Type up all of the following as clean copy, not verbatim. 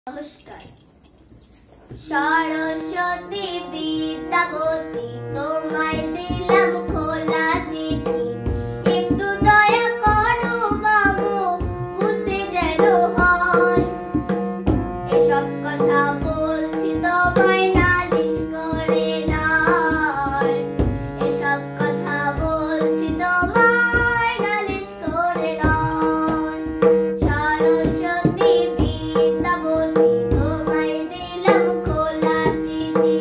নমস্কার। সরস্বতী বিদ্যাপতি তোমায় দিলাম খোলা চিঠি, একটু দয়া করো মাগো বুদ্ধি যেন হয়। এসব কথা বলছি তোমায় নালিশ করে নয়, এসব কথা বলছি তোমায় নালিশ করে নয়। সরস্বতী বিদ্যাপতি তোমায় দিলাম খোলা চিঠি,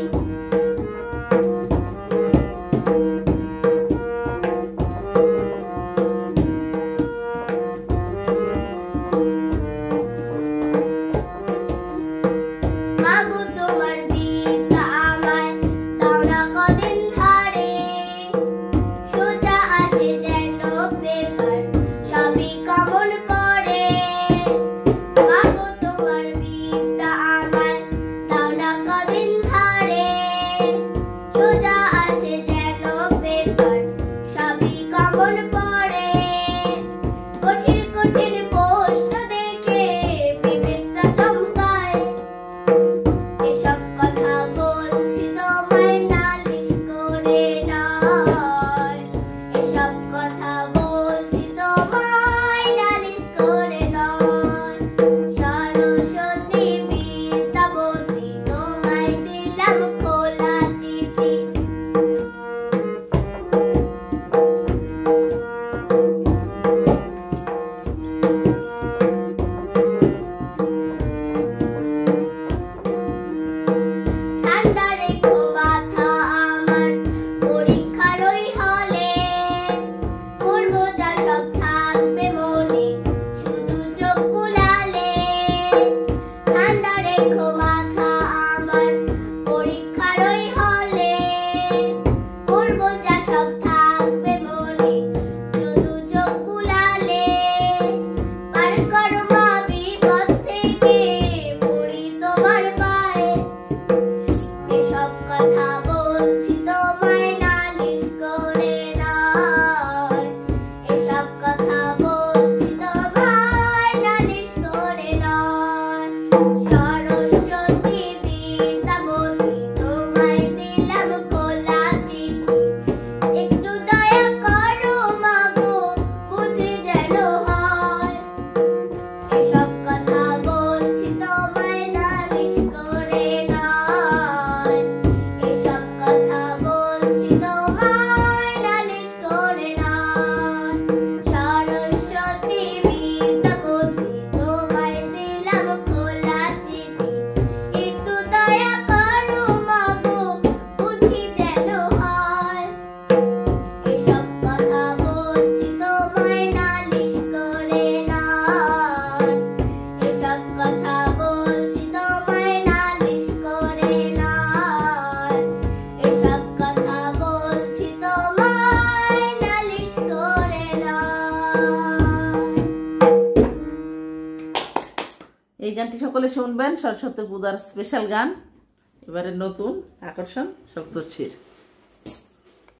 মাগো তোমার বিদ্যা আমায় দাও না কদিন ধারে, সোজা আসে যেন পেপার সবই কমন পড়ে। মাগো তোমার বিদ্যা আমায় দাও না কদিন ধারে, সোজা আসে যেন পেপার সবই কমন পড়ে। কঠিন কঠিন প্রশ্ন দেখে বিবেকটা চমকায়, এসব কথা বলছি তোমায় নালিশ করে নয়, এসব কথা বলছি তোমায় নালিশ করে নয়। সরস্বতী বিদ্যাপতি তোমায় দিলাম খোলা চিঠি, ঠান্ডা রেখো মাথা আমার পরীক্ষার ওই হলে, পড়বো যা সব থাকবে মনে শুধু চোখ বুলালে। ঠান্ডা রেখো মাথা আমার পরীক্ষার ওই হলে, পড়বো যা সব থাকবে মনে শুধু চোখ বুলালে। পার করো মা বিপদ থেকে পড়ি তোমার পায়ে, এসব কথা বলছি তোমায় নালিশ করে নয়, এসব কথা বলছি তোমায় নালিশ করে নয়। সরস্বতী বিদ্যাপতি তোমায় দিলাম খোলা চিঠি, একটু দয়া করো মাগো বুদ্ধি যেন হয়। এসব কথা বলছি তোমায় নালিশ করে নয়, এসব কথা বলছি তোমায় নালিশ করে নয়। সরস্বতী বিদ্যাপতি তোমায় দিলাম খোলা চিঠি, একটু দয়া করো মাগো বুদ্ধি যেন হয়। এসব কথা বলছি তোমায় নালিশ করে নয়, এসব কথা বলছি তোমায় নালিশ করে নয়, এসব কথা বলছি তোমায় নালিশ করে নয়। এই গানটি সকলে শুনবেন, সরস্বতী পূজার স্পেশাল গান। এবারে নতুন আকর্ষণ সপ্তর্ষির।